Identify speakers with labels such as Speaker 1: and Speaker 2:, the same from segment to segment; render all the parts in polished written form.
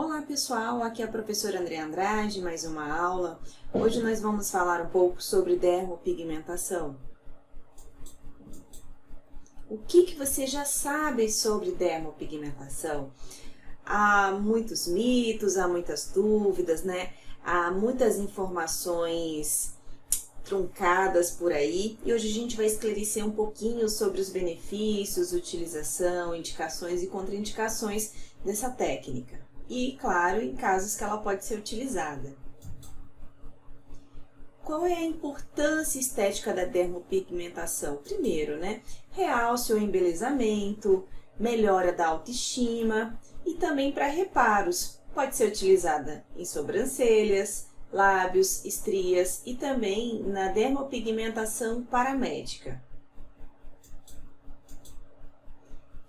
Speaker 1: Olá pessoal, aqui é a professora Andréa Andrade, mais uma aula. Hoje nós vamos falar um pouco sobre dermopigmentação. O que você já sabe sobre dermopigmentação? Há muitos mitos, há muitas dúvidas, né? Há muitas informações truncadas por aí e hoje a gente vai esclarecer um pouquinho sobre os benefícios, utilização, indicações e contraindicações dessa técnica. E, claro, em casos que ela pode ser utilizada. Qual é a importância estética da dermopigmentação? Primeiro, né? Realce o embelezamento, melhora da autoestima e também para reparos. Pode ser utilizada em sobrancelhas, lábios, estrias e também na dermopigmentação paramédica.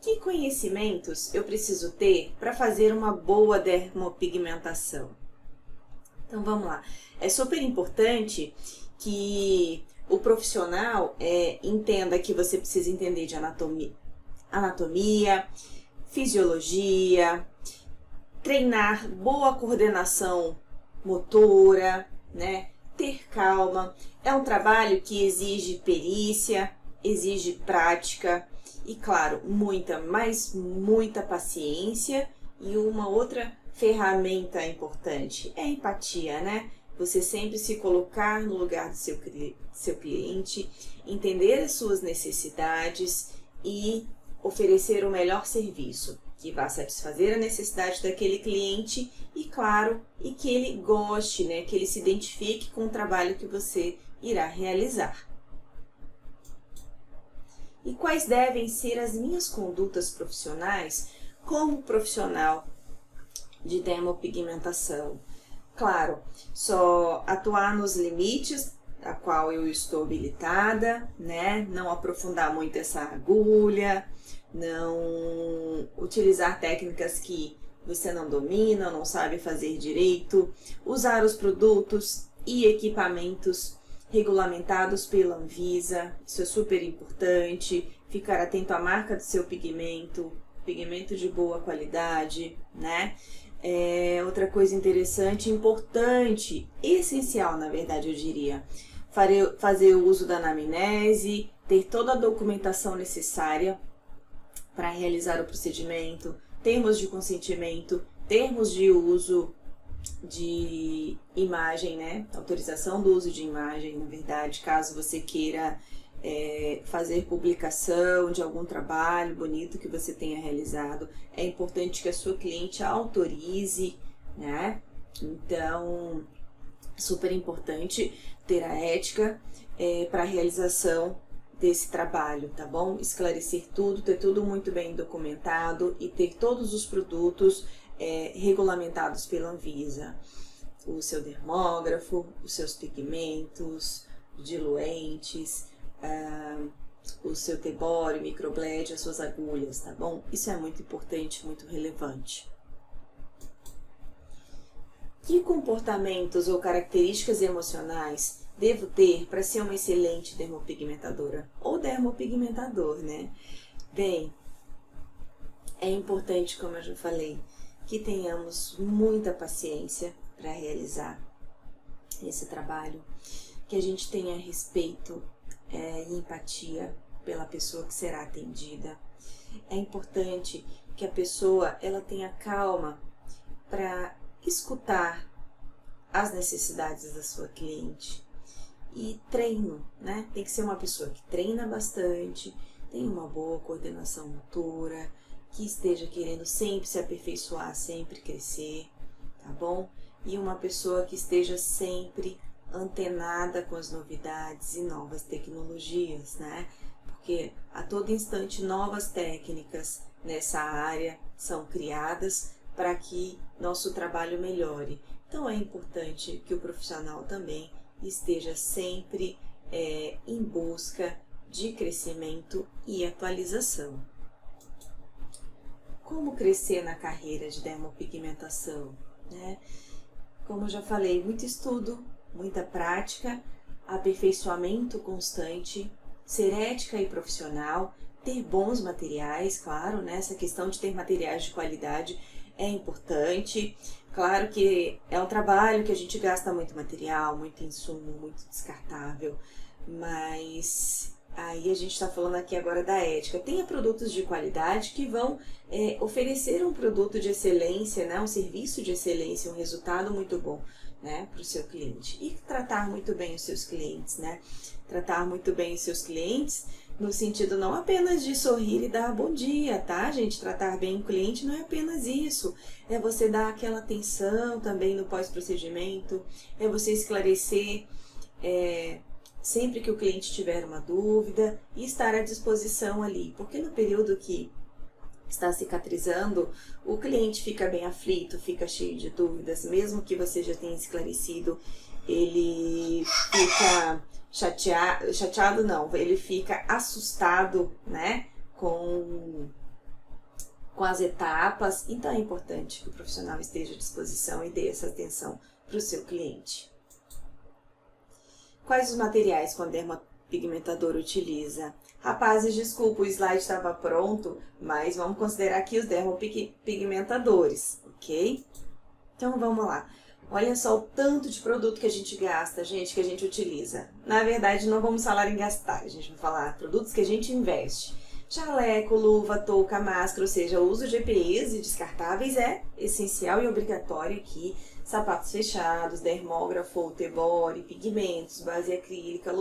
Speaker 1: Que conhecimentos eu preciso ter para fazer uma boa dermopigmentação? Então vamos lá. É super importante que o profissional entenda que você precisa entender de anatomia, fisiologia, treinar boa coordenação motora, né? Ter calma. É um trabalho que exige perícia, exige prática. E claro, muita paciência. E uma outra ferramenta importante é a empatia, né? Você sempre se colocar no lugar do seu cliente, entender as suas necessidades e oferecer o melhor serviço, que vá satisfazer a necessidade daquele cliente e, claro, e que ele goste, né? Que ele se identifique com o trabalho que você irá realizar. E quais devem ser as minhas condutas profissionais como profissional de dermopigmentação? Claro, só atuar nos limites a qual eu estou habilitada, né? Não aprofundar muito essa agulha, não utilizar técnicas que você não domina, não sabe fazer direito, usar os produtos e equipamentos regulamentados pela Anvisa, isso é super importante, ficar atento à marca do seu pigmento, pigmento de boa qualidade, né? Outra coisa interessante, importante, essencial na verdade eu diria, fazer o uso da anamnese, ter toda a documentação necessária para realizar o procedimento, termos de consentimento, termos de uso de imagem, né? Autorização do uso de imagem, na verdade, caso você queira fazer publicação de algum trabalho bonito que você tenha realizado, é importante que a sua cliente autorize, né? Então, super importante ter a ética para a realização desse trabalho, tá bom? Esclarecer tudo, ter tudo muito bem documentado e ter todos os produtos regulamentados pela Anvisa. O seu dermógrafo, os seus pigmentos, diluentes, o seu tebório, microbled, as suas agulhas, tá bom? Isso é muito importante, muito relevante. Que comportamentos ou características emocionais devo ter para ser uma excelente dermopigmentadora ou dermopigmentador, né? Bem, é importante, como eu já falei, que tenhamos muita paciência para realizar esse trabalho, que a gente tenha respeito e empatia pela pessoa que será atendida. É importante que a pessoa ela tenha calma para escutar as necessidades da sua cliente. E treino, né? Tem que ser uma pessoa que treina bastante, tem uma boa coordenação motora, que esteja querendo sempre se aperfeiçoar, sempre crescer, tá bom? E uma pessoa que esteja sempre antenada com as novidades e novas tecnologias, né? Porque a todo instante novas técnicas nessa área são criadas para que nosso trabalho melhore. Então é importante que o profissional também esteja sempre em busca de crescimento e atualização. Como crescer na carreira de dermopigmentação, né? Como eu já falei, muito estudo, muita prática, aperfeiçoamento constante, ser ética e profissional, ter bons materiais, claro, né? Essa questão de ter materiais de qualidade é importante. Claro que é um trabalho que a gente gasta muito material, muito insumo, muito descartável, mas aí a gente está falando aqui agora da ética. Tenha produtos de qualidade que vão oferecer um produto de excelência, né? Um serviço de excelência, um resultado muito bom, né, para o seu cliente. E tratar muito bem os seus clientes, né? Tratar muito bem os seus clientes no sentido não apenas de sorrir e dar bom dia, tá, gente? Tratar bem o cliente não é apenas isso. É você dar aquela atenção também no pós-procedimento, é você esclarecer sempre que o cliente tiver uma dúvida e estar à disposição ali. Porque no período que está cicatrizando, o cliente fica bem aflito, fica cheio de dúvidas, mesmo que você já tenha esclarecido, ele fica chateado não, ele fica assustado, né, com as etapas. Então é importante que o profissional esteja à disposição e dê essa atenção para o seu cliente. Quais os materiais que o dermopigmentador utiliza? Rapazes, desculpa, o slide estava pronto, mas vamos considerar aqui os dermopigmentadores, ok? Então vamos lá. Olha só o tanto de produto que a gente gasta, gente, que a gente utiliza. Na verdade, não vamos falar em gastar, a gente vai falar produtos que a gente investe. Jaleco, luva, touca, máscara, ou seja, o uso de EPIs e descartáveis é essencial e obrigatório aqui. Sapatos fechados, dermógrafo, T-body, pigmentos, base acrílica,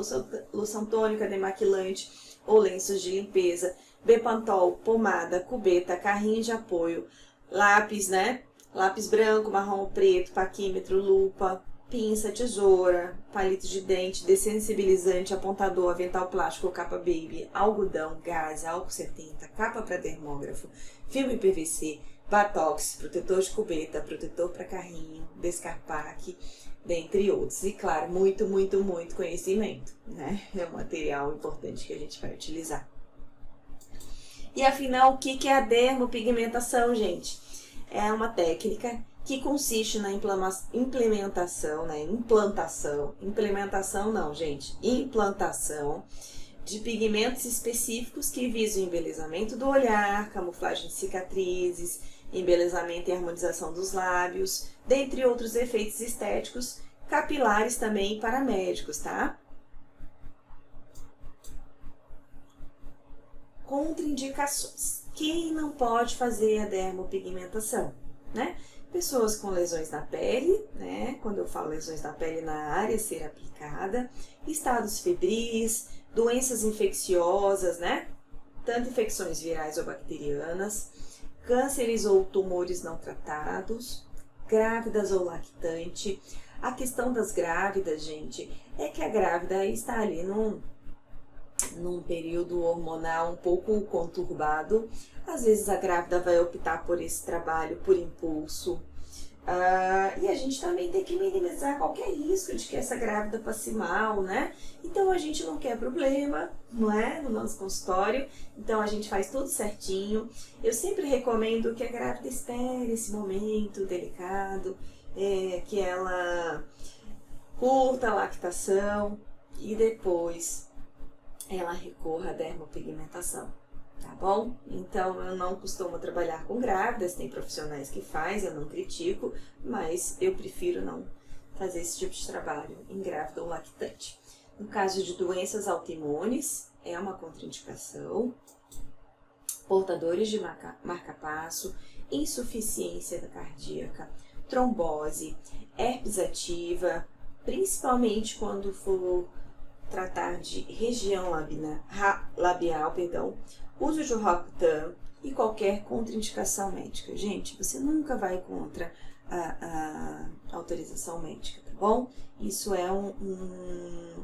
Speaker 1: loção tônica, demaquilante ou lenços de limpeza, Bepantol, pomada, cubeta, carrinho de apoio, lápis, né? Lápis branco, marrom, preto, paquímetro, lupa, pinça, tesoura, palito de dente, dessensibilizante, apontador, avental plástico, capa baby, algodão, gás, álcool 70, capa para dermógrafo, filme PVC, Batox, protetor de cubeta, protetor para carrinho, Descarpac, dentre outros. E claro, muito, muito, muito conhecimento, né? É um material importante que a gente vai utilizar. E afinal, o que é a dermopigmentação, gente? É uma técnica que consiste na implementação de pigmentos específicos que visam o embelezamento do olhar, camuflagem de cicatrizes, embelezamento e harmonização dos lábios, dentre outros efeitos estéticos, capilares também e para médicos, tá? Contraindicações. Quem não pode fazer a dermopigmentação, né? Pessoas com lesões na pele, né? Quando eu falo lesões na pele, na área a ser aplicada, estados febris, doenças infecciosas, né? Tanto infecções virais ou bacterianas, cânceres ou tumores não tratados, grávidas ou lactante. A questão das grávidas, gente, é que a grávida está ali num período hormonal um pouco conturbado. Às vezes a grávida vai optar por esse trabalho por impulso. E a gente também tem que minimizar qualquer risco de que essa grávida passe mal, né? Então a gente não quer problema, não é? No nosso consultório. Então a gente faz tudo certinho. Eu sempre recomendo que a grávida espere esse momento delicado, que ela curta a lactação e depois ela recorra à dermopigmentação, tá bom? Então, eu não costumo trabalhar com grávidas, tem profissionais que fazem, eu não critico, mas eu prefiro não fazer esse tipo de trabalho em grávida ou lactante. No caso de doenças autoimunes, é uma contraindicação, portadores de marca-passo, insuficiência cardíaca, trombose, herpes ativa, principalmente quando for tratar de região labial, uso de Roacutan e qualquer contraindicação médica. Gente, você nunca vai contra a autorização médica, tá bom? Isso é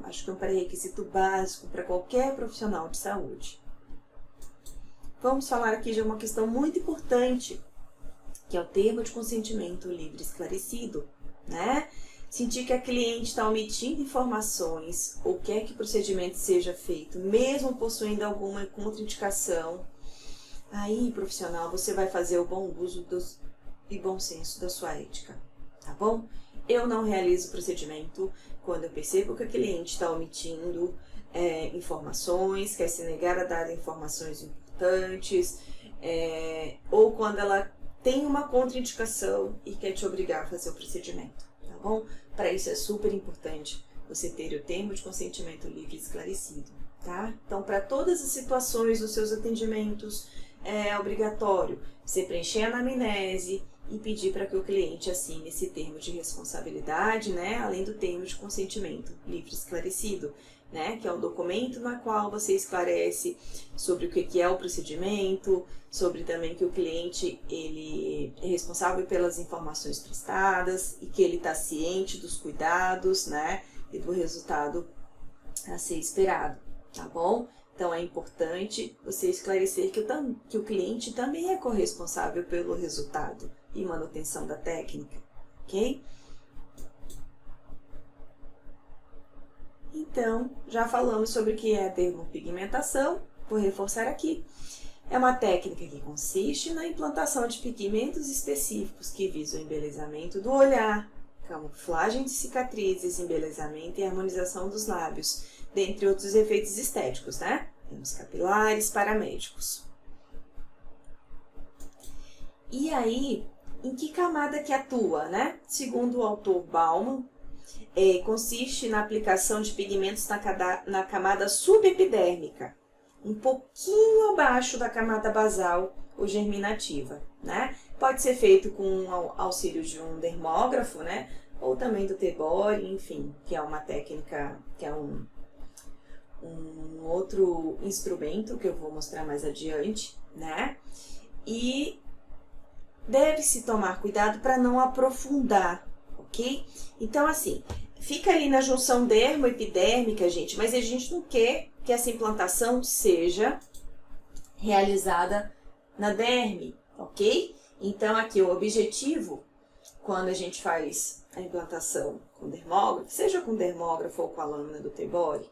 Speaker 1: acho que é um pré-requisito básico para qualquer profissional de saúde. Vamos falar aqui de uma questão muito importante, que é o termo de consentimento livre esclarecido, né? Sentir que a cliente está omitindo informações ou quer que o procedimento seja feito, mesmo possuindo alguma contraindicação, aí, profissional, você vai fazer o bom uso e bom senso da sua ética, tá bom? Eu não realizo o procedimento quando eu percebo que a cliente está omitindo informações, quer se negar a dar informações importantes, ou quando ela tem uma contraindicação e quer te obrigar a fazer o procedimento, tá bom? Para isso é super importante você ter o termo de consentimento livre e esclarecido, tá? Então, para todas as situações dos seus atendimentos, é obrigatório você preencher a anamnese e pedir para que o cliente assine esse termo de responsabilidade, né? Além do termo de consentimento livre e esclarecido, né? Que é um documento na qual você esclarece sobre o que é o procedimento, sobre também que o cliente ele é responsável pelas informações prestadas e que ele está ciente dos cuidados, né? E do resultado a ser esperado, tá bom? Então é importante você esclarecer que o cliente também é corresponsável pelo resultado e manutenção da técnica, ok? Então, já falamos sobre o que é a dermopigmentação, vou reforçar aqui. É uma técnica que consiste na implantação de pigmentos específicos que visam o embelezamento do olhar, camuflagem de cicatrizes, embelezamento e harmonização dos lábios, dentre outros efeitos estéticos, né? Temos capilares para médicos. E aí, em que camada que atua, né? Segundo o autor Bauman, consiste na aplicação de pigmentos na camada subepidérmica, um pouquinho abaixo da camada basal ou germinativa, né? Pode ser feito com auxílio de um dermógrafo, né? Ou também do Tebori, enfim, que é uma técnica, que é um outro instrumento que eu vou mostrar mais adiante, né? E deve-se tomar cuidado para não aprofundar, ok? Então, assim, fica ali na junção dermoepidérmica, gente, mas a gente não quer que essa implantação seja realizada na derme, ok? Então, aqui o objetivo, quando a gente faz a implantação com dermógrafo, seja com dermógrafo ou com a lâmina do Tebori,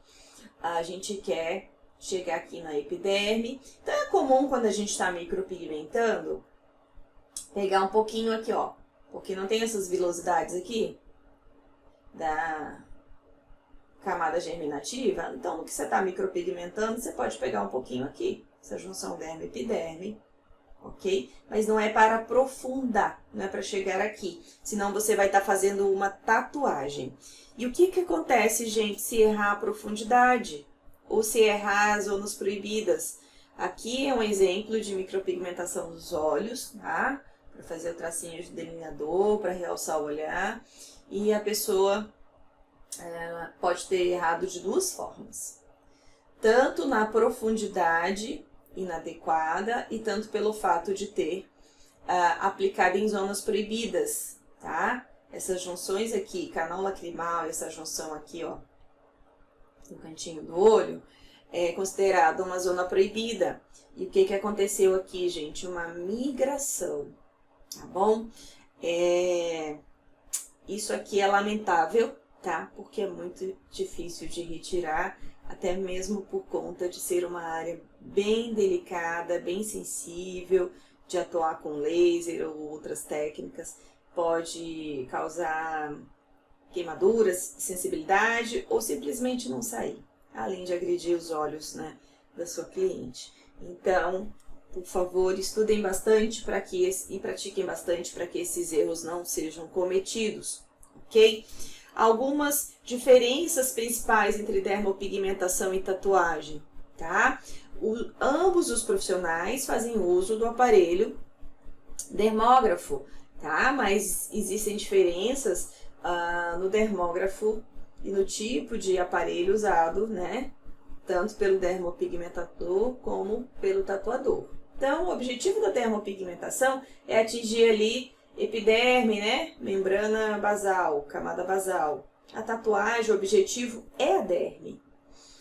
Speaker 1: a gente quer chegar aqui na epiderme. Então, é comum quando a gente está micropigmentando, pegar um pouquinho aqui, ó, porque não tem essas vilosidades aqui da camada germinativa. Então, no que você está micropigmentando, você pode pegar um pouquinho aqui, essa junção derme-epiderme, ok? Mas não é para aprofundar, não é para chegar aqui, senão você vai estar fazendo uma tatuagem. E o que acontece, gente, se errar a profundidade ou se errar as zonas proibidas? Aqui é um exemplo de micropigmentação dos olhos, tá? Para fazer o tracinho de delineador, para realçar o olhar. E a pessoa pode ter errado de duas formas. Tanto na profundidade inadequada e tanto pelo fato de ter aplicado em zonas proibidas, tá? Essas junções aqui, canal lacrimal, essa junção aqui, ó, no cantinho do olho, é considerada uma zona proibida. E o que aconteceu aqui, gente? Uma migração, tá bom? Isso aqui é lamentável, tá? Porque é muito difícil de retirar, até mesmo por conta de ser uma área bem delicada, bem sensível, de atuar com laser ou outras técnicas. Pode causar queimaduras, sensibilidade ou simplesmente não sair, além de agredir os olhos, né, da sua cliente. Então, por favor, estudem bastante e pratiquem bastante para que esses erros não sejam cometidos, ok? Algumas diferenças principais entre dermopigmentação e tatuagem, tá? Ambos os profissionais fazem uso do aparelho dermógrafo, tá? Mas existem diferenças no dermógrafo e no tipo de aparelho usado, né? Tanto pelo dermopigmentador como pelo tatuador. Então, o objetivo da dermopigmentação é atingir ali epiderme, né? Membrana basal, camada basal. A tatuagem, o objetivo é a derme.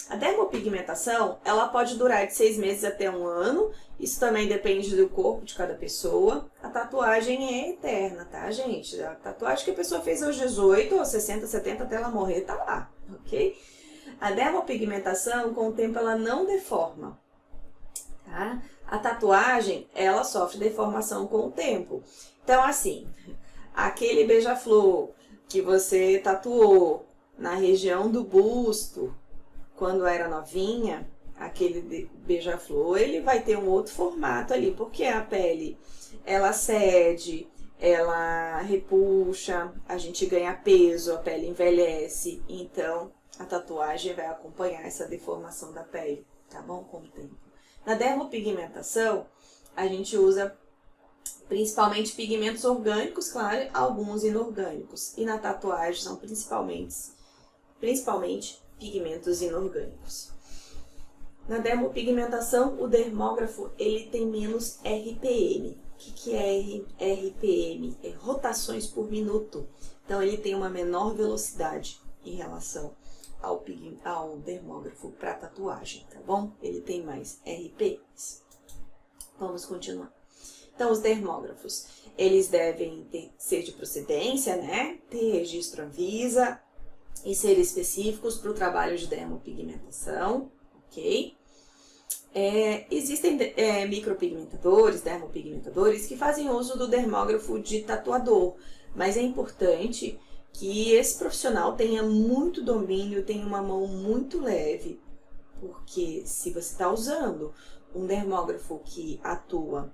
Speaker 1: A dermopigmentação, ela pode durar de 6 meses até 1 ano. Isso também depende do corpo de cada pessoa. A tatuagem é eterna, tá, gente? A tatuagem que a pessoa fez aos 18, aos 60, 70, até ela morrer, tá lá, ok? A dermopigmentação, com o tempo, ela não deforma, tá? A tatuagem, ela sofre deformação com o tempo. Então, assim, aquele beija-flor que você tatuou na região do busto, quando era novinha, aquele beija-flor, ele vai ter um outro formato ali, porque a pele, ela cede, ela repuxa, a gente ganha peso, a pele envelhece, então a tatuagem vai acompanhar essa deformação da pele, tá bom? Com o tempo. Na dermopigmentação, a gente usa principalmente pigmentos orgânicos, claro, alguns inorgânicos. E na tatuagem são principalmente pigmentos inorgânicos. Na dermopigmentação, o dermógrafo ele tem menos RPM. O que é RPM? É rotações por minuto. Então, ele tem uma menor velocidade em relação ao dermógrafo para tatuagem, tá bom? Ele tem mais RPMs. Vamos continuar. Então, os dermógrafos, eles devem ser de procedência, né? Ter registro Anvisa e ser específicos para o trabalho de dermopigmentação, ok? Existem micropigmentadores, dermopigmentadores, que fazem uso do dermógrafo de tatuador, mas é importante que esse profissional tenha muito domínio, tenha uma mão muito leve, porque se você está usando um dermógrafo que atua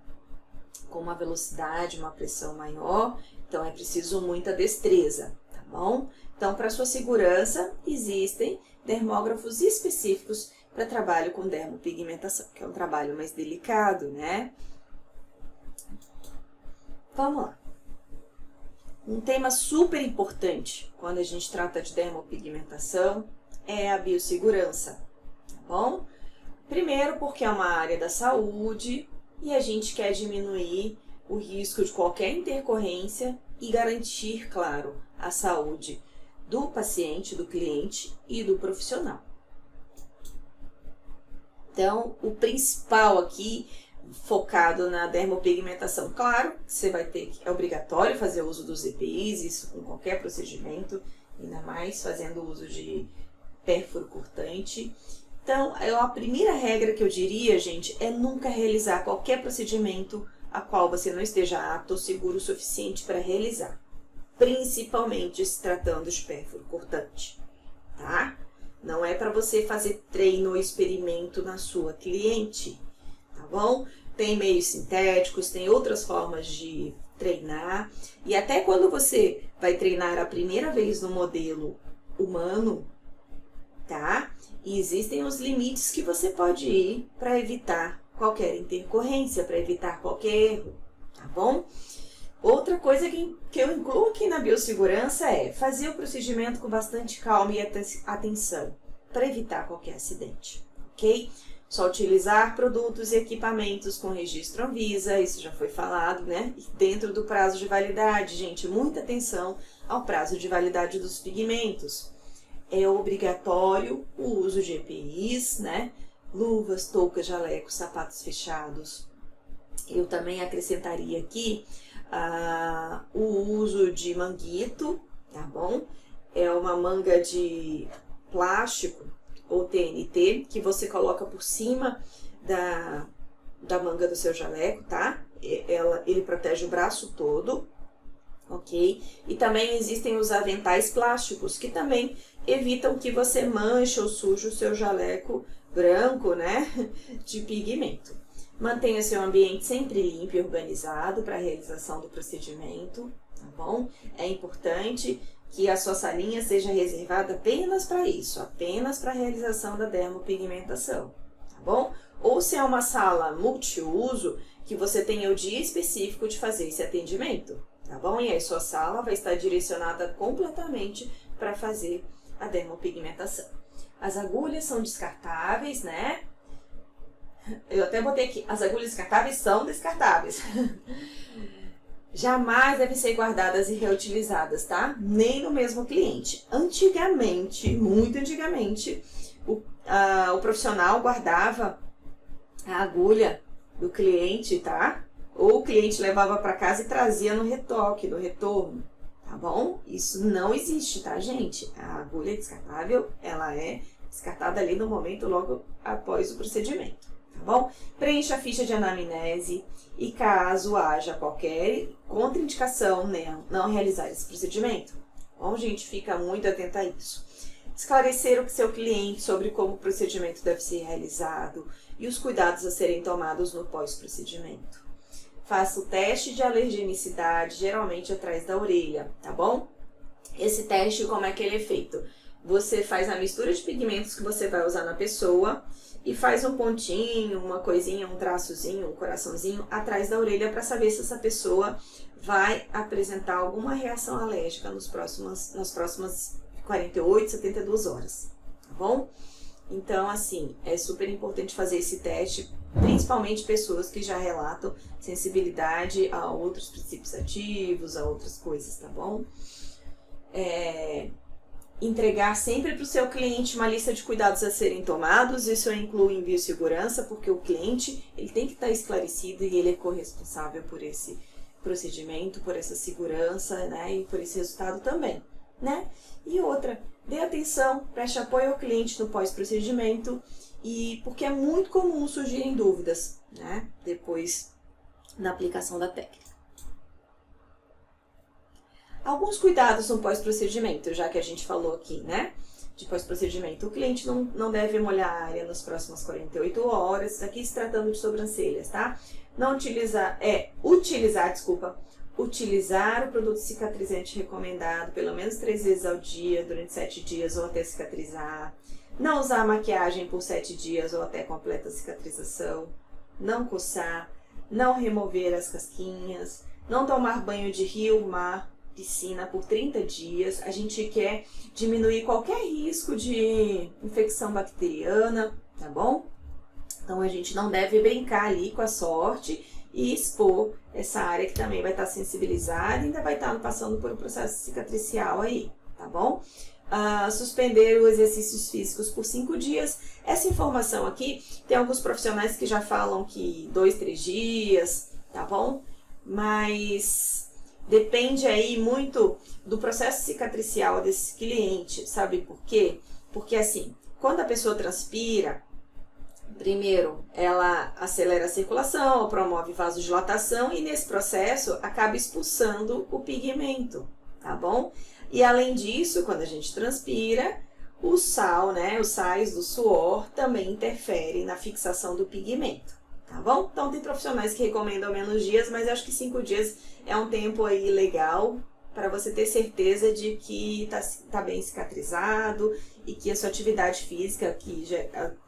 Speaker 1: com uma velocidade, uma pressão maior, então é preciso muita destreza, tá bom? Então, para sua segurança, existem dermógrafos específicos para trabalho com dermopigmentação, que é um trabalho mais delicado, né? Vamos lá. Um tema super importante quando a gente trata de dermopigmentação é a biossegurança, tá bom? Primeiro porque é uma área da saúde e a gente quer diminuir o risco de qualquer intercorrência e garantir, claro, a saúde do paciente, do cliente e do profissional. Então, o principal aqui, focado na dermopigmentação, claro, você vai ter que, é obrigatório fazer uso dos EPIs, isso com qualquer procedimento, ainda mais fazendo uso de pérfuro cortante. Então, a primeira regra que eu diria, gente, é nunca realizar qualquer procedimento a qual você não esteja apto ou seguro o suficiente para realizar, principalmente se tratando de pérfuro cortante, tá? Não é para você fazer treino ou experimento na sua cliente, tá bom? Tem meios sintéticos, tem outras formas de treinar. E até quando você vai treinar a primeira vez no modelo humano, tá? E existem os limites que você pode ir para evitar qualquer intercorrência, para evitar qualquer erro, tá bom? Outra coisa que eu incluo aqui na biossegurança é fazer o procedimento com bastante calma e atenção, para evitar qualquer acidente, ok? Só utilizar produtos e equipamentos com registro Anvisa, isso já foi falado, né? E dentro do prazo de validade, gente, muita atenção ao prazo de validade dos pigmentos. É obrigatório o uso de EPIs, né? Luvas, toucas, jalecos, sapatos fechados. Eu também acrescentaria aqui o uso de manguito, tá bom? É uma manga de plástico ou TNT que você coloca por cima da manga do seu jaleco, tá? Ele protege o braço todo, ok? E também existem os aventais plásticos que também evitam que você manche ou suje o seu jaleco branco, né? De pigmento. Mantenha seu ambiente sempre limpo e organizado para a realização do procedimento, tá bom? É importante que a sua salinha seja reservada apenas para isso, apenas para a realização da dermopigmentação, tá bom? Ou se é uma sala multiuso, que você tenha o dia específico de fazer esse atendimento, tá bom? E aí sua sala vai estar direcionada completamente para fazer a dermopigmentação. As agulhas são descartáveis, né? Eu até botei aqui, as agulhas descartáveis são descartáveis. Jamais devem ser guardadas e reutilizadas, tá? Nem no mesmo cliente. Antigamente, muito antigamente, o profissional guardava a agulha do cliente, tá? Ou o cliente levava para casa e trazia no retoque, no retorno, tá bom? Isso não existe, tá, gente? A agulha descartável, ela é descartada ali no momento logo após o procedimento. Tá bom? Preencha a ficha de anamnese e caso haja qualquer contraindicação, né, não realizar esse procedimento. Bom, gente, fica muito atenta a isso. esclarecer o seu cliente sobre como o procedimento deve ser realizado e os cuidados a serem tomados no pós-procedimento. Faça o teste de alergenicidade, geralmente atrás da orelha, tá bom? Esse teste, como é que ele é feito? Você faz a mistura de pigmentos que você vai usar na pessoa e faz um pontinho, uma coisinha, um traçozinho, um coraçãozinho atrás da orelha para saber se essa pessoa vai apresentar alguma reação alérgica nas próximas 48, 72 horas, tá bom? Então, assim, é super importante fazer esse teste, principalmente pessoas que já relatam sensibilidade a outros princípios ativos, a outras coisas, tá bom? Entregar sempre para o seu cliente uma lista de cuidados a serem tomados, isso inclui em biossegurança, porque o cliente ele tem que estar esclarecido e ele é corresponsável por esse procedimento, por essa segurança, né, e por esse resultado também, né? E outra, dê atenção, preste apoio ao cliente no pós-procedimento, e porque é muito comum surgirem dúvidas, né, depois da aplicação da técnica. Alguns cuidados no pós-procedimento, já que a gente falou aqui, né? De pós-procedimento. O cliente não deve molhar a área nas próximas 48 horas, aqui se tratando de sobrancelhas, tá? Utilizar o produto cicatrizante recomendado pelo menos 3 vezes ao dia, durante 7 dias ou até cicatrizar. Não usar maquiagem por 7 dias ou até completa cicatrização. Não coçar. Não remover as casquinhas. Não tomar banho de rio, mar, piscina por 30 dias. A gente quer diminuir qualquer risco de infecção bacteriana, tá bom? Então a gente não deve brincar ali com a sorte e expor essa área que também vai estar sensibilizada e ainda vai estar passando por um processo cicatricial aí, tá bom? Suspender os exercícios físicos por 5 dias. Essa informação aqui, tem alguns profissionais que já falam que 2, 3 dias, tá bom? Mas depende aí muito do processo cicatricial desse cliente, sabe por quê? Porque assim, quando a pessoa transpira, primeiro ela acelera a circulação, promove vasodilatação e nesse processo acaba expulsando o pigmento, tá bom? E além disso, quando a gente transpira, o sal, né, os sais do suor também interferem na fixação do pigmento, tá bom? Então tem profissionais que recomendam menos dias, mas eu acho que 5 dias é um tempo aí legal para você ter certeza de que tá bem cicatrizado e que a sua atividade física, que já,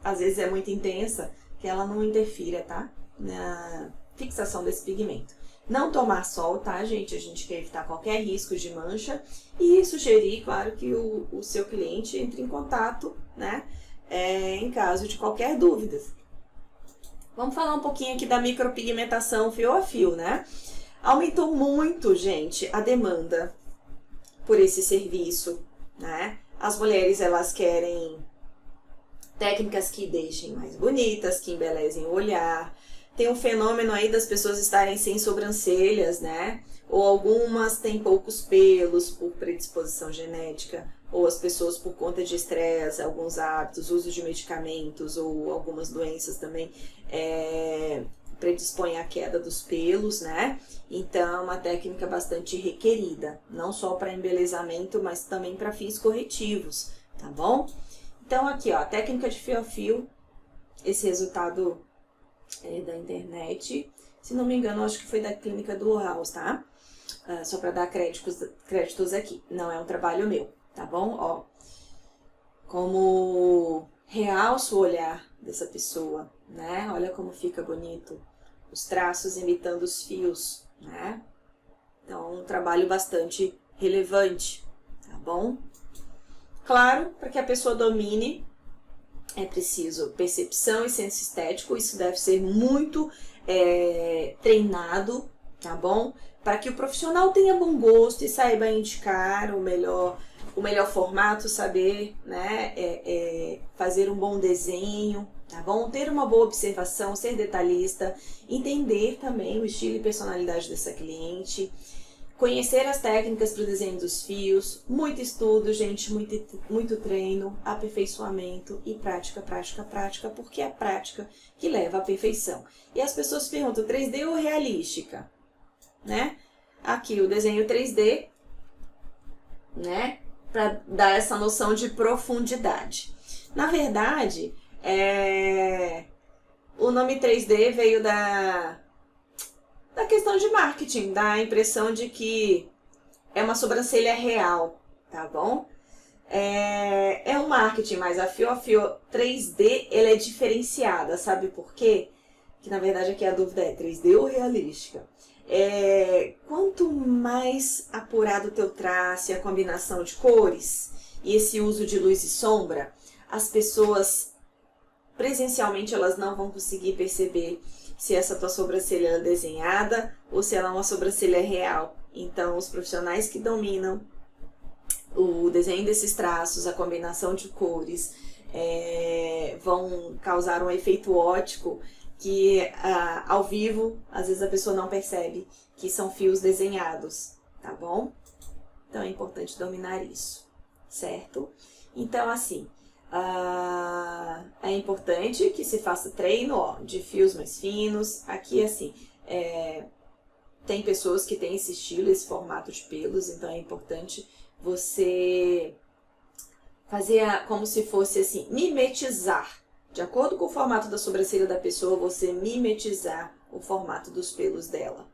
Speaker 1: às vezes é muito intensa, que ela não interfira, tá? Na fixação desse pigmento. Não tomar sol, tá, gente? A gente quer evitar qualquer risco de mancha e sugerir, claro, que o seu cliente entre em contato, né? Em caso de qualquer dúvida. Vamos falar um pouquinho aqui da micropigmentação fio a fio, né? Aumentou muito, gente, a demanda por esse serviço, né? As mulheres, elas querem técnicas que deixem mais bonitas, que embelezem o olhar. Tem um fenômeno aí das pessoas estarem sem sobrancelhas, né? Ou algumas têm poucos pelos por predisposição genética, ou as pessoas por conta de estresse, alguns hábitos, uso de medicamentos ou algumas doenças também predispõem à queda dos pelos, né? Então, é uma técnica bastante requerida, não só para embelezamento, mas também para fins corretivos, tá bom? Então, aqui, ó, a técnica de fio a fio, esse resultado da internet, se não me engano, acho que foi da clínica do House, tá? Só para dar créditos aqui, não é um trabalho meu, tá bom? Ó, como realça o olhar dessa pessoa, né? Olha como fica bonito. Os traços imitando os fios, né? Então, um trabalho bastante relevante, tá bom? Claro, para que a pessoa domine, é preciso percepção e senso estético, isso deve ser muito treinado, tá bom? Para que o profissional tenha bom gosto e saiba indicar o melhor formato, saber, né, fazer um bom desenho, tá bom? Ter uma boa observação, ser detalhista, entender também o estilo e personalidade dessa cliente, conhecer as técnicas para o desenho dos fios, muito estudo, gente, muito treino, aperfeiçoamento e prática, prática, prática, porque é a prática que leva à perfeição. E as pessoas perguntam, 3D ou realística? Né? Aqui o desenho 3D, né? para dar essa noção de profundidade. Na verdade, o nome 3D veio da questão de marketing, da impressão de que é uma sobrancelha real, tá bom? É um marketing, mas a Fio 3D ela é diferenciada, sabe por quê? Que na verdade aqui a dúvida é 3D ou realística? Quanto mais apurado o teu traço e a combinação de cores e esse uso de luz e sombra, as pessoas presencialmente elas não vão conseguir perceber se essa tua sobrancelha é desenhada ou se ela é uma sobrancelha real. Então, os profissionais que dominam o desenho desses traços, a combinação de cores, vão causar um efeito óptico que ao vivo, às vezes a pessoa não percebe que são fios desenhados, tá bom? Então é importante dominar isso, certo? Então assim, é importante que se faça treino de fios mais finos. Aqui assim, tem pessoas que têm esse estilo, esse formato de pelos, então é importante você fazer como se fosse assim, mimetizar. De acordo com o formato da sobrancelha da pessoa, você mimetizar o formato dos pelos dela,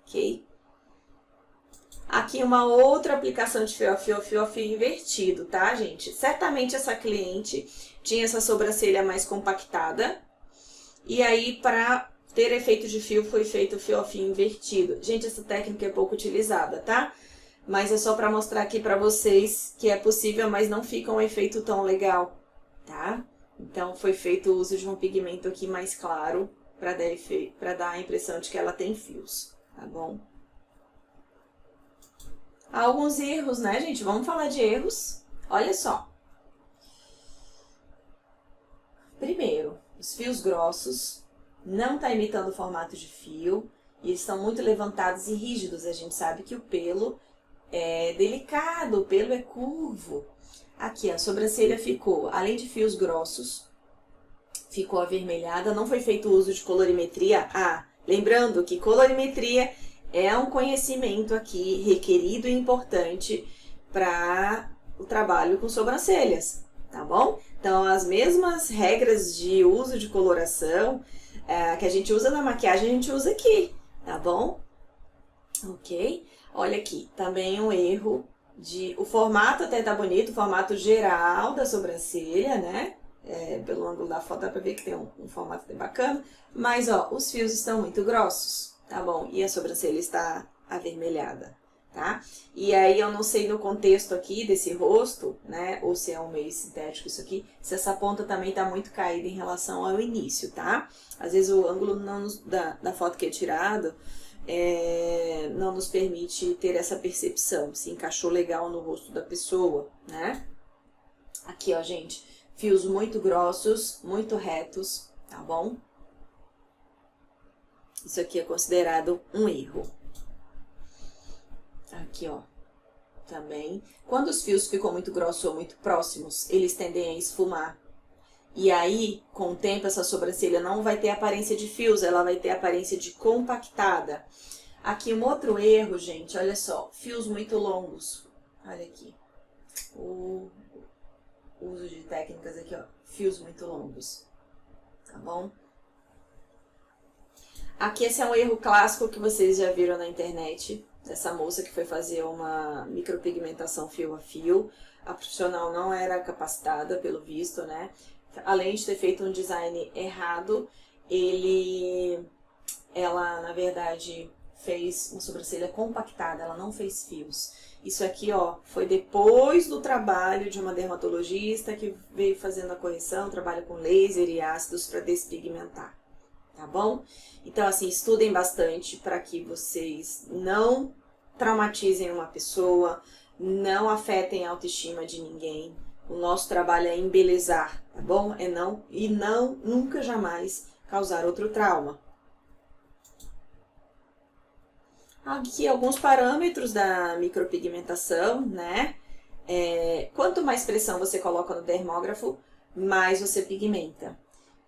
Speaker 1: ok? Aqui uma outra aplicação de fio a fio invertido, tá, gente? Certamente essa cliente tinha essa sobrancelha mais compactada. E aí, para ter efeito de fio, foi feito o fio a fio invertido. Gente, essa técnica é pouco utilizada, tá? Mas é só para mostrar aqui para vocês que é possível, mas não fica um efeito tão legal, tá? Então, foi feito o uso de um pigmento aqui mais claro para dar a impressão de que ela tem fios, tá bom? Há alguns erros, né, gente? Vamos falar de erros. Olha só. Primeiro, os fios grossos não tá imitando o formato de fio e eles estão muito levantados e rígidos. A gente sabe que o pelo é delicado, o pelo é curvo. Aqui a sobrancelha ficou, além de fios grossos, ficou avermelhada, não foi feito o uso de colorimetria. Lembrando que colorimetria é um conhecimento aqui requerido e importante para o trabalho com sobrancelhas, tá bom? Então, as mesmas regras de uso de coloração que a gente usa na maquiagem, a gente usa aqui, tá bom? Ok? Olha aqui, também um erro o formato até tá bonito, o formato geral da sobrancelha, né? Pelo ângulo da foto dá pra ver que tem um formato bem bacana, mas ó, os fios estão muito grossos, tá bom? E a sobrancelha está avermelhada, tá? E aí eu não sei no contexto aqui desse rosto, né? Ou se é um meio sintético isso aqui, se essa ponta também tá muito caída em relação ao início, tá? Às vezes o ângulo da foto que é tirado não nos permite ter essa percepção, se encaixou legal no rosto da pessoa, né? Aqui, ó, gente, fios muito grossos, muito retos, tá bom? Isso aqui é considerado um erro. Aqui, ó, também. Quando os fios ficam muito grossos ou muito próximos, eles tendem a esfumar. E aí, com o tempo, essa sobrancelha não vai ter aparência de fios, ela vai ter aparência de compactada. Aqui um outro erro, gente, olha só, fios muito longos. Olha aqui, o uso de técnicas aqui, ó, fios muito longos, tá bom? Aqui esse é um erro clássico que vocês já viram na internet, dessa moça que foi fazer uma micropigmentação fio a fio. A profissional não era capacitada, pelo visto, né? Além de ter feito um design errado, ela, na verdade, fez uma sobrancelha compactada, ela não fez fios. Isso aqui, ó, foi depois do trabalho de uma dermatologista que veio fazendo a correção, trabalha com laser e ácidos para despigmentar, tá bom? Então, assim, estudem bastante para que vocês não traumatizem uma pessoa, não afetem a autoestima de ninguém. O nosso trabalho é embelezar, tá bom? Nunca jamais causar outro trauma. Aqui alguns parâmetros da micropigmentação, né? Quanto mais pressão você coloca no dermógrafo, mais você pigmenta.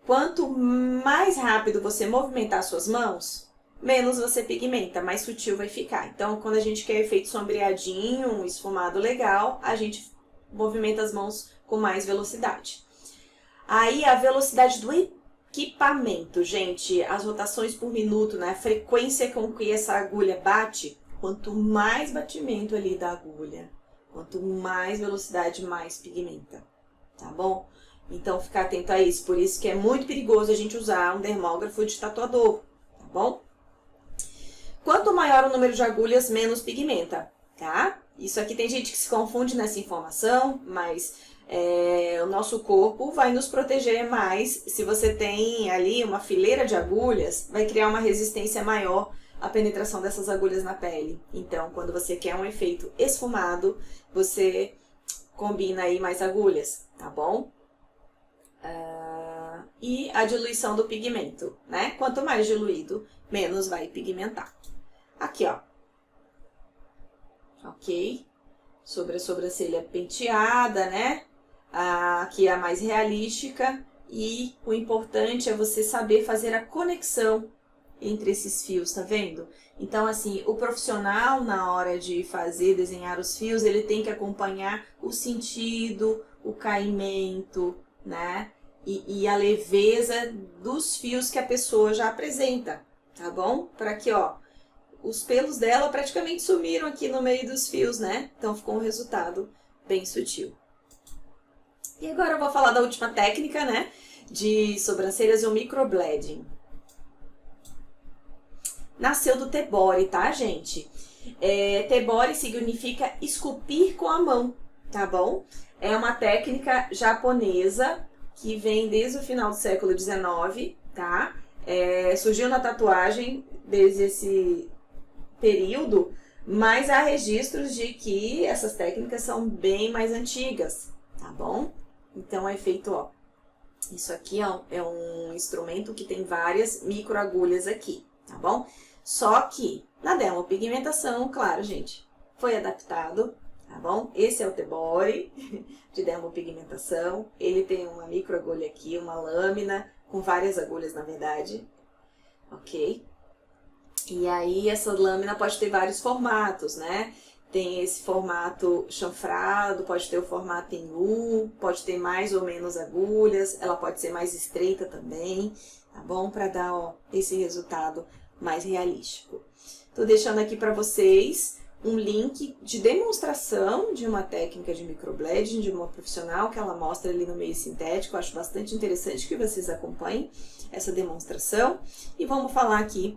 Speaker 1: Quanto mais rápido você movimentar suas mãos, menos você pigmenta, mais sutil vai ficar. Então, quando a gente quer efeito sombreadinho, um esfumado legal, a gente movimenta as mãos com mais velocidade. Aí a velocidade do equipamento, gente, as rotações por minuto, né? A frequência com que essa agulha bate, quanto mais batimento ali da agulha, quanto mais velocidade, mais pigmenta, tá bom? Então, ficar atento a isso. Por isso que é muito perigoso a gente usar um dermógrafo de tatuador, tá bom? Quanto maior o número de agulhas, menos pigmenta, tá? Isso aqui tem gente que se confunde nessa informação, mas o nosso corpo vai nos proteger mais. Se você tem ali uma fileira de agulhas, vai criar uma resistência maior à penetração dessas agulhas na pele. Então, quando você quer um efeito esfumado, você combina aí mais agulhas, tá bom? E a diluição do pigmento, né? Quanto mais diluído, menos vai pigmentar. Aqui, ó. Ok? Sobre a sobrancelha penteada, né? Aqui é a mais realística. E o importante é você saber fazer a conexão entre esses fios, tá vendo? Então, assim, o profissional, na hora de desenhar os fios, ele tem que acompanhar o sentido, o caimento, né? E a leveza dos fios que a pessoa já apresenta, tá bom? Para que, ó, os pelos dela praticamente sumiram aqui no meio dos fios, né? Então, ficou um resultado bem sutil. E agora eu vou falar da última técnica, né? De sobrancelhas, o microblading. Nasceu do Tebori, tá, gente? Tebori significa esculpir com a mão, tá bom? É uma técnica japonesa que vem desde o final do século XIX, tá? Surgiu na tatuagem desde esse período, mas há registros de que essas técnicas são bem mais antigas, tá bom? Então é feito, ó, isso aqui é um instrumento que tem várias microagulhas aqui, tá bom? Só que na dermopigmentação, claro, gente, foi adaptado, tá bom? Esse é o Tebori de dermopigmentação. Ele tem uma microagulha aqui, uma lâmina com várias agulhas, na verdade, ok? E aí essa lâmina pode ter vários formatos, né? Tem esse formato chanfrado, pode ter o formato em U, pode ter mais ou menos agulhas, ela pode ser mais estreita também, tá bom? Para dar, ó, esse resultado mais realístico. Tô deixando aqui para vocês um link de demonstração de uma técnica de microblading de uma profissional que ela mostra ali no meio sintético. Eu acho bastante interessante que vocês acompanhem essa demonstração. E vamos falar aqui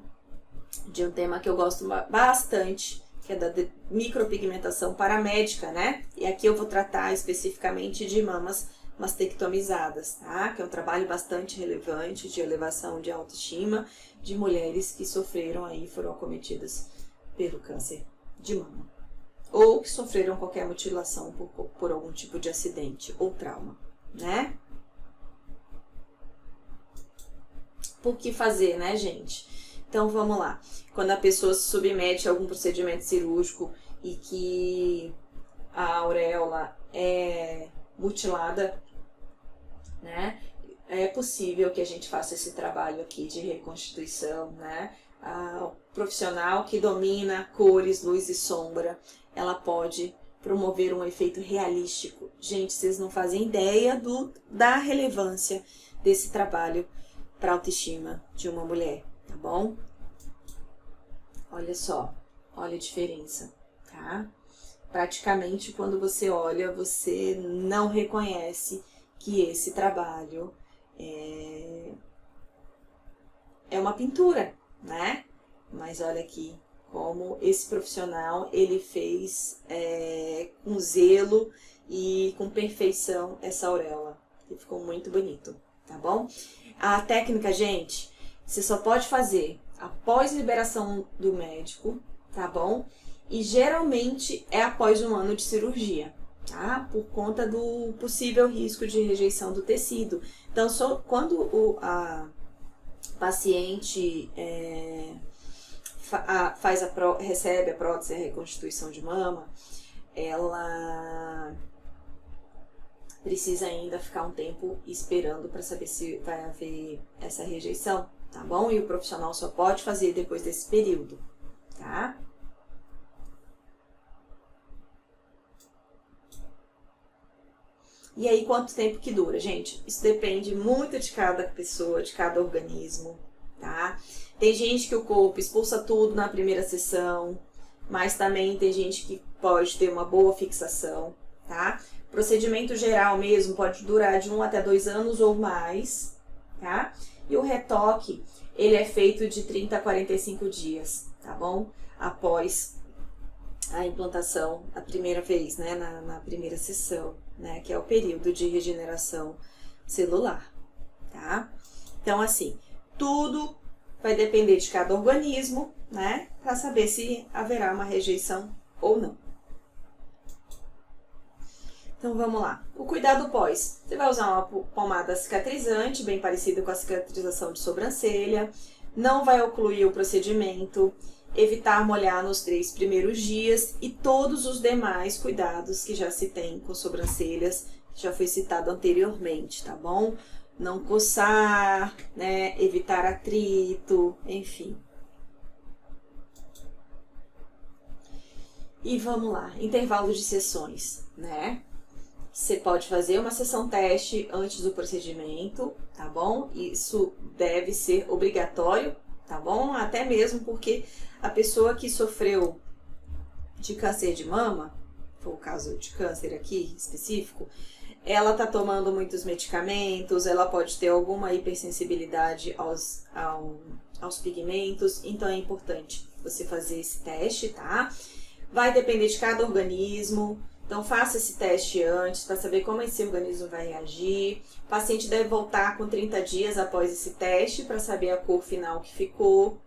Speaker 1: de um tema que eu gosto bastante, que é da micropigmentação paramédica, né? E aqui eu vou tratar especificamente de mamas mastectomizadas, tá? Que é um trabalho bastante relevante de elevação de autoestima de mulheres que sofreram aí, foram acometidas pelo câncer de mama. Ou que sofreram qualquer mutilação por algum tipo de acidente ou trauma, né? Por que fazer, né, gente? Então, vamos lá. Quando a pessoa se submete a algum procedimento cirúrgico e que a auréola é mutilada, né? É possível que a gente faça esse trabalho aqui de reconstituição, né? A profissional que domina cores, luz e sombra, ela pode promover um efeito realístico. Gente, vocês não fazem ideia da relevância desse trabalho para a autoestima de uma mulher, tá bom? Olha só, olha a diferença, tá? Praticamente, quando você olha, você não reconhece que esse trabalho é uma pintura, né? Mas olha aqui como esse profissional, ele fez com zelo e com perfeição essa auréola. E ficou muito bonito, tá bom? A técnica, gente, você só pode fazer após liberação do médico, tá bom? E geralmente é após 1 ano de cirurgia, tá? Por conta do possível risco de rejeição do tecido. Então, só quando a paciente recebe a prótese, a reconstituição de mama, ela precisa ainda ficar um tempo esperando para saber se vai haver essa rejeição, tá bom? E o profissional só pode fazer depois desse período, tá? E aí, quanto tempo que dura? Gente, isso depende muito de cada pessoa, de cada organismo, tá? Tem gente que o corpo expulsa tudo na primeira sessão, mas também tem gente que pode ter uma boa fixação, tá? Procedimento geral mesmo pode durar de 1 até 2 anos ou mais, tá? E o retoque, ele é feito de 30 a 45 dias, tá bom? Após a implantação a primeira vez, né? Na primeira sessão, né? Que é o período de regeneração celular, tá? Então, assim, tudo vai depender de cada organismo, né? Para saber se haverá uma rejeição ou não. Então, vamos lá. O cuidado pós. Você vai usar uma pomada cicatrizante, bem parecida com a cicatrização de sobrancelha. Não vai ocluir o procedimento. Evitar molhar nos 3 primeiros dias. E todos os demais cuidados que já se tem com sobrancelhas, já foi citado anteriormente, tá bom? Não coçar, né? Evitar atrito, enfim. E vamos lá. Intervalos de sessões, né? Você pode fazer uma sessão teste antes do procedimento, tá bom? Isso deve ser obrigatório, tá bom? Até mesmo porque a pessoa que sofreu de câncer de mama, foi o caso de câncer aqui específico, ela tá tomando muitos medicamentos, ela pode ter alguma hipersensibilidade aos pigmentos, então é importante você fazer esse teste, tá? Vai depender de cada organismo. Então, faça esse teste antes para saber como esse organismo vai reagir. O paciente deve voltar com 30 dias após esse teste para saber a cor final que ficou,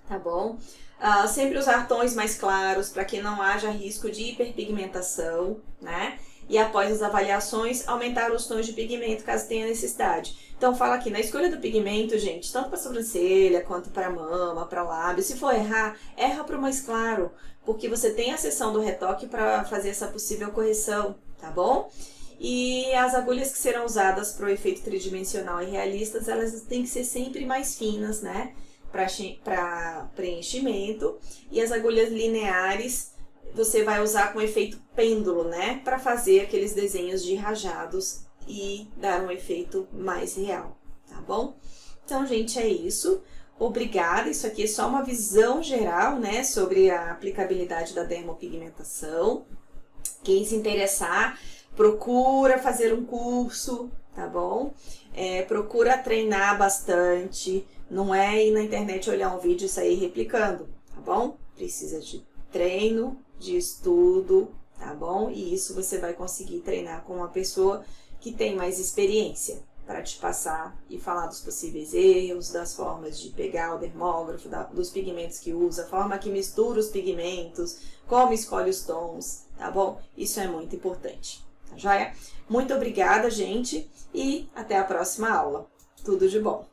Speaker 1: tá bom? Sempre usar tons mais claros para que não haja risco de hiperpigmentação, né? E após as avaliações, aumentar os tons de pigmento caso tenha necessidade. Então, fala aqui, na escolha do pigmento, gente, tanto para sobrancelha quanto para mama, para lábio, se for errar, erra para o mais claro, porque você tem a seção do retoque para fazer essa possível correção, tá bom? E as agulhas que serão usadas para o efeito tridimensional e realistas, elas têm que ser sempre mais finas, né? Para preenchimento. E as agulhas lineares, você vai usar com efeito pêndulo, né? Para fazer aqueles desenhos de rajados e dar um efeito mais real, tá bom? Então, gente, é isso. Obrigada, isso aqui é só uma visão geral, né, sobre a aplicabilidade da dermopigmentação. Quem se interessar, procura fazer um curso, tá bom? Procura treinar bastante, não é ir na internet olhar um vídeo e sair replicando, tá bom? Precisa de treino, de estudo, tá bom? E isso você vai conseguir treinar com uma pessoa que tem mais experiência, para te passar e falar dos possíveis erros, das formas de pegar o dermógrafo, dos pigmentos que usa, a forma que mistura os pigmentos, como escolhe os tons, tá bom? Isso é muito importante, tá joia? Muito obrigada, gente, e até a próxima aula. Tudo de bom!